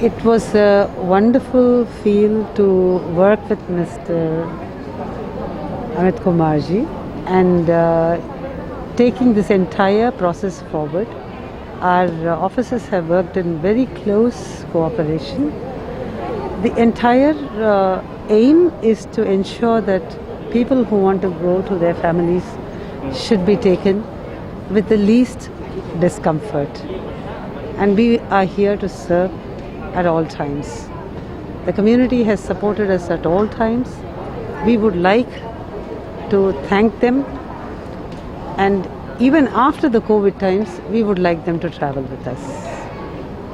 It was a wonderful feel to work with Mr. Amit Kumarji and taking this entire process forward. Our officers have worked in very close cooperation. The entire aim is to ensure that people who want to go to their families should be taken with the least discomfort. And we are here to serve at all times. The community has supported us at all times. We would like to thank them, and even after the COVID times, we would like them to travel with us.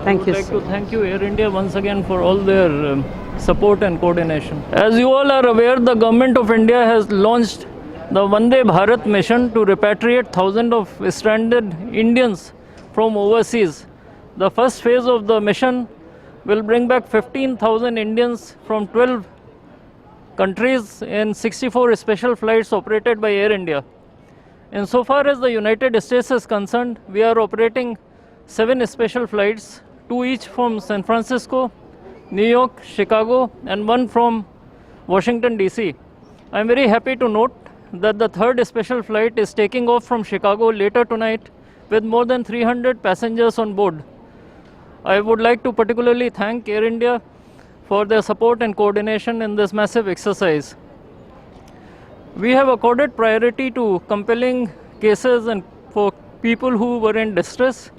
Thank you. I would like to thank you, Air India, once again for all their support and coordination. As you all are aware, the Government of India has launched the Vande Bharat Mission to repatriate thousands of stranded Indians from overseas. The first phase of the mission will bring back 15,000 Indians from 12 countries in 64 special flights operated by Air India. Insofar as the United States is concerned, we are operating 7 special flights, 2 each from San Francisco, New York, Chicago, and 1 from Washington, D.C. I am very happy to note that the 3rd special flight is taking off from Chicago later tonight with more than 300 passengers on board. I would like to particularly thank Air India for their support and coordination in this massive exercise. We have accorded priority to compelling cases and for people who were in distress.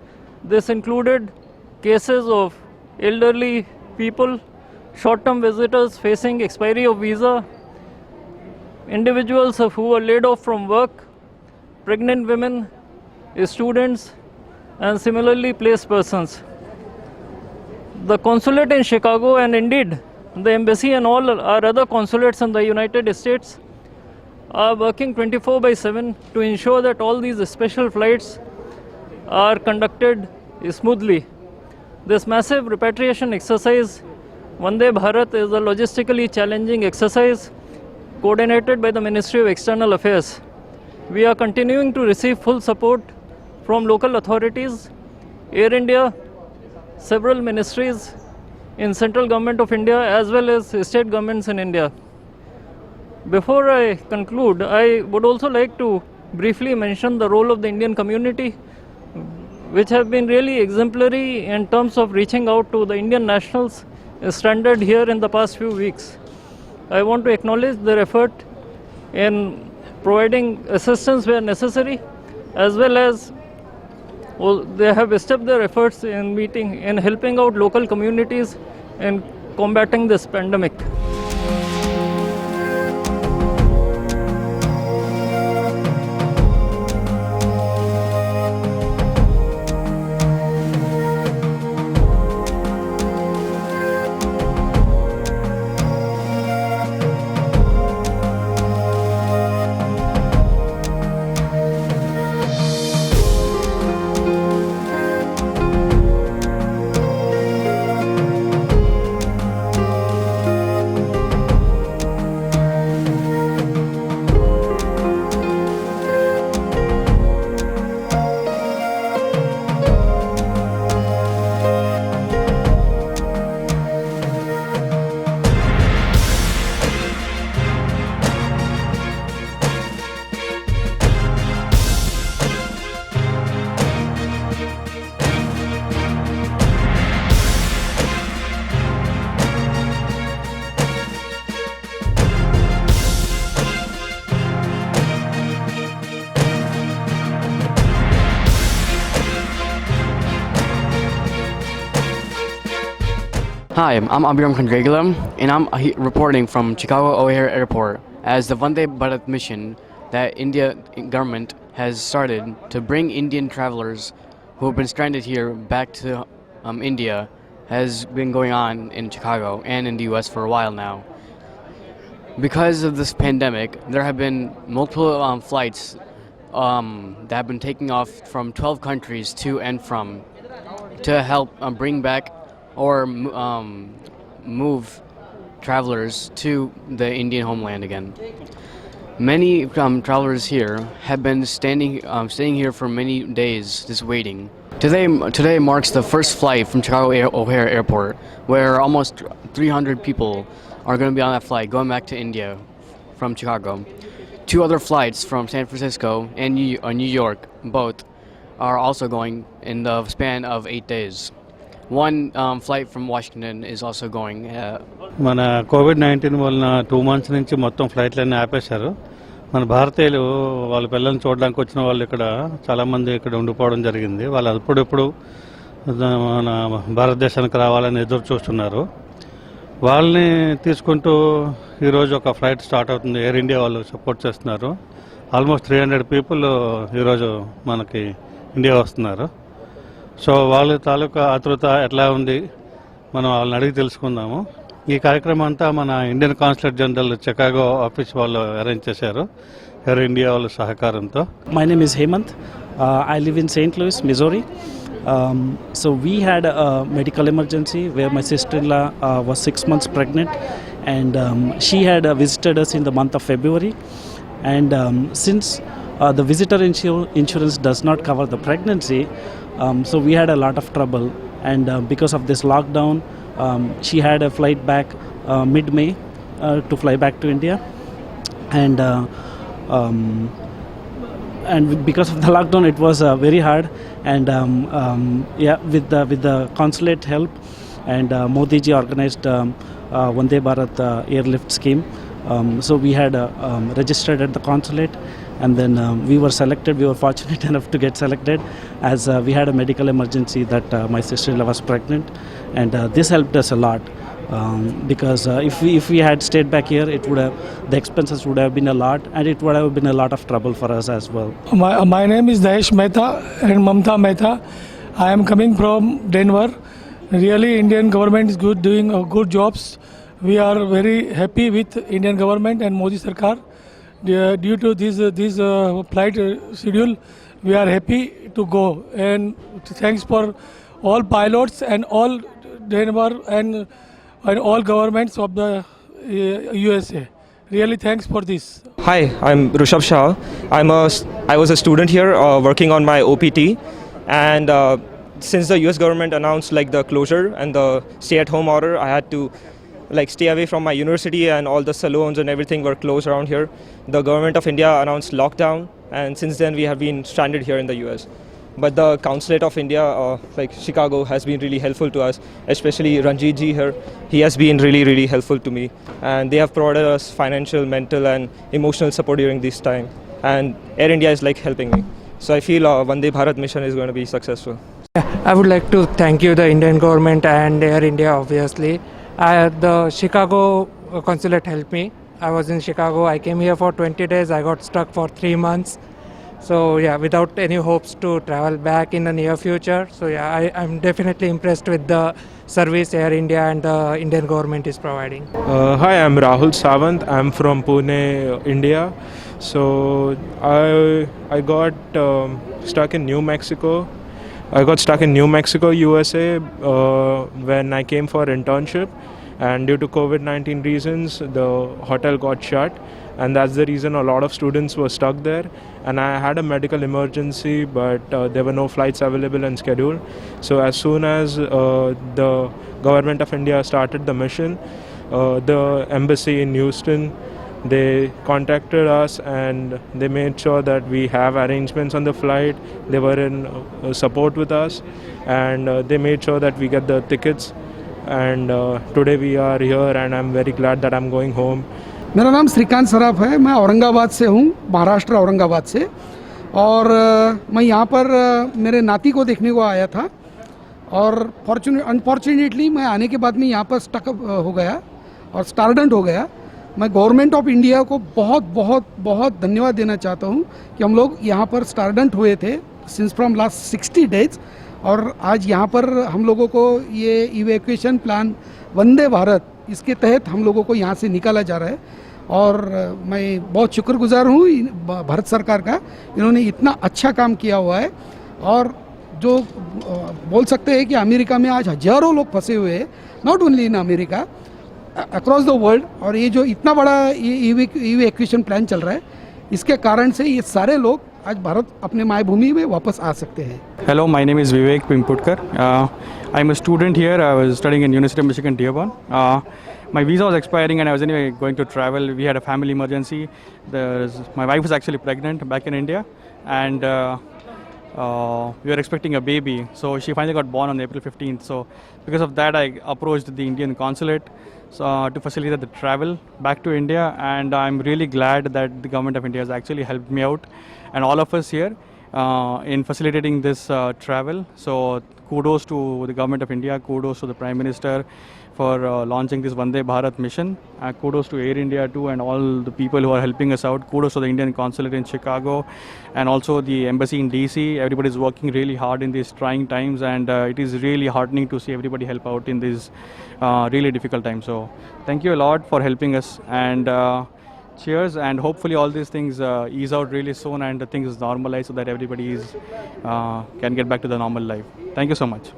This included cases of elderly people, short-term visitors facing expiry of visa, individuals who were laid off from work, pregnant women, students, and similarly placed persons. The consulate in Chicago, and indeed the embassy and all our other consulates in the United States, are working 24/7 to ensure that all these special flights are conducted smoothly. This massive repatriation exercise, Vande Bharat, is a logistically challenging exercise coordinated by the Ministry of External Affairs. We are continuing to receive full support from local authorities, Air India, several ministries in central government of India as well as state governments in India. Before I conclude, I would also like to briefly mention the role of the Indian community, which have been really exemplary in terms of reaching out to the Indian nationals stranded here in the past few weeks. I want to acknowledge their effort in providing assistance where necessary, as well as they have stepped their efforts in helping out local communities in combating this pandemic. Hi, I'm Abhiram Khandregalam, and I'm reporting from Chicago O'Hare Airport as the Vande Bharat Mission that India government has started to bring Indian travelers who have been stranded here back to India has been going on in Chicago and in the US for a while now. Because of this pandemic, there have been multiple flights that have been taking off from 12 countries to and from to help bring back or move travelers to the Indian homeland again. Many travelers here have been staying here for many days, just waiting. Today marks the first flight from Chicago O'Hare Airport, where almost 300 people are going to be on that flight going back to India from Chicago. Two other flights from San Francisco and New York, both, are also going in the span of 8 days. One flight from Washington is also going. మన COVID-19 వలన 2 months నుంచి మొత్తం ఫ్లైట్లన్నీ ఆపేశారు. మన భారతీయులు వాళ్ళ పిల్లల్ని చూడడానికి వచ్చిన వాళ్ళు ఇక్కడ చాలామంది ఇక్కడ ఉండిపోవడం జరిగింది. వాళ్ళు అప్పుడెప్పుడు మన భారతదేశానికి రావాలని ఎదురు చూస్తున్నారు. వాళ్ళని తీసుకుంటూ ఈరోజు ఒక ఫ్లైట్ స్టార్ట్ అవుతుంది. ఎయిర్ ఇండియా వాళ్ళు సపోర్ట్ చేస్తున్నారు. ఆల్మోస్ట్ 300 పీపుల్ ఈరోజు మనకి ఇండియా వస్తున్నారు. సో వాళ్ళ తాలూకా ఆతృత ఎట్లా ఉంది మనం వాళ్ళని అడిగి తెలుసుకుందాము. ఈ కార్యక్రమం అంతా మన Indian consulate general Chicago office వాళ్ళు అరేంజ్ చేశారు ఎయిర్ ఇండియా వాళ్ళ సహకారంతో. My name is Hemant. I live in St. Louis, Missouri. So we had a medical emergency where my sister-in-law was 6 months pregnant, and she had visited us in the month of February. And since the visitor insurance does not cover the pregnancy, so we had a lot of trouble. And because of this lockdown, she had a flight back mid-May to fly back to India. And because of the lockdown, it was very hard. And with the consulate help, and Modi ji organized Vande Bharat airlift scheme. So we had registered at the consulate, and then we were selected. We were fortunate enough to get selected, as we had a medical emergency that my sister-in-law was pregnant, and this helped us a lot. Because if we had stayed back here, the expenses would have been a lot, and it would have been a lot of trouble for us as well. My name is Dahesh Mehta and Mamta Mehta. I am coming from Denver. Really, Indian government is doing good jobs. We are very happy with Indian government and Modi Sarkar. Due to this flight schedule, we are happy to go. And thanks for all pilots and all Denver and all governments of the USA. Really thanks for this. Hi, I'm Rushabh Shah. I was a student here working on my OPT, and since the US government announced like the closure and the stay-at-home order, I had to like stay away from my university, and all the salons and everything were closed around here. The government of India announced lockdown, and since then we have been stranded here in the US. But the consulate of India, like Chicago, has been really helpful to us, especially Ranjit ji here. He has been really helpful to me, and they have provided us financial, mental and emotional support during this time, and Air India is like helping me. So I feel Vande Bharat mission is going to be successful. I would like to thank you, the Indian government and Air India, obviously. The Chicago consulate helped me. I was in Chicago. I came here for 20 days. I got stuck for 3 months. So yeah, without any hopes to travel back in the near future. So yeah, I'm definitely impressed with the service Air India and the Indian government is providing. Hi, I'm Rahul Sawant. I'm from Pune, India. So I got stuck in New Mexico. I got stuck in New Mexico, USA, when I came for internship, and due to COVID-19 reasons, the hotel got shut, and that's the reason a lot of students were stuck there. And I had a medical emergency, but there were no flights available and scheduled. So as soon as the government of India started the mission, the embassy in Houston, they contacted us and they made sure that we have arrangements on the flight. They were in support with us, and they made sure that we get the tickets. And today we are here, and I'm very glad that I'm going home. मेरा नाम श्रीकांत सराफ है. मैं औरंगाबाद से हूँ, महाराष्ट्र औरंगाबाद से. और मैं यहाँ पर मेरे नाती को देखने को आया था, और अनफॉर्चुनेटली मैं आने के बाद में यहाँ पर स्टक हो गया और स्टारडेंट हो गया. मैं गवर्नमेंट ऑफ इंडिया को बहुत बहुत बहुत धन्यवाद देना चाहता हूँ कि हम लोग यहाँ पर स्टारडेंट हुए थे सिंस फ्रॉम लास्ट 60 डेज, और आज यहाँ पर हम लोगों को ये इवैक्यूएशन प्लान वंदे भारत, इसके तहत हम लोगों को यहाँ से निकाला जा रहा है. और मैं बहुत शुक्रगुजार हूँ भारत सरकार का. इन्होंने इतना अच्छा काम किया हुआ है, और जो बोल सकते हैं कि अमेरिका में आज हज़ारों लोग फंसे हुए हैं, not only in America, across the world. और ये जो इतना बड़ा इवैक्यूएशन प्लान चल रहा है, इसके कारण से ये सारे लोग आज भारत अपने मायभूमि में वापस आ सकते हैं। Hello, my name is Vivek Pimputkar. I'm a student here. I was studying in University of Michigan, Dearborn. My visa was expiring and I was anyway going to travel. We had a family emergency. My wife was actually pregnant back in India, and we were expecting a baby. So she finally got born on April 15th. So because of that, I approached the Indian consulate to facilitate the travel back to India, and I'm really glad that the government of India has actually helped me out and all of us here in facilitating this travel. So kudos to the government of India, kudos to the Prime Minister for launching this Vande Bharat Mission. Kudos to Air India too and all the people who are helping us out. Kudos to the Indian consulate in Chicago and also the embassy in DC. Everybody is working really hard in these trying times, and it is really heartening to see everybody help out in these really difficult times. So thank you a lot for helping us, and cheers, and hopefully all these things ease out really soon and the things normalize so that everybody can get back to the normal life. Thank you so much.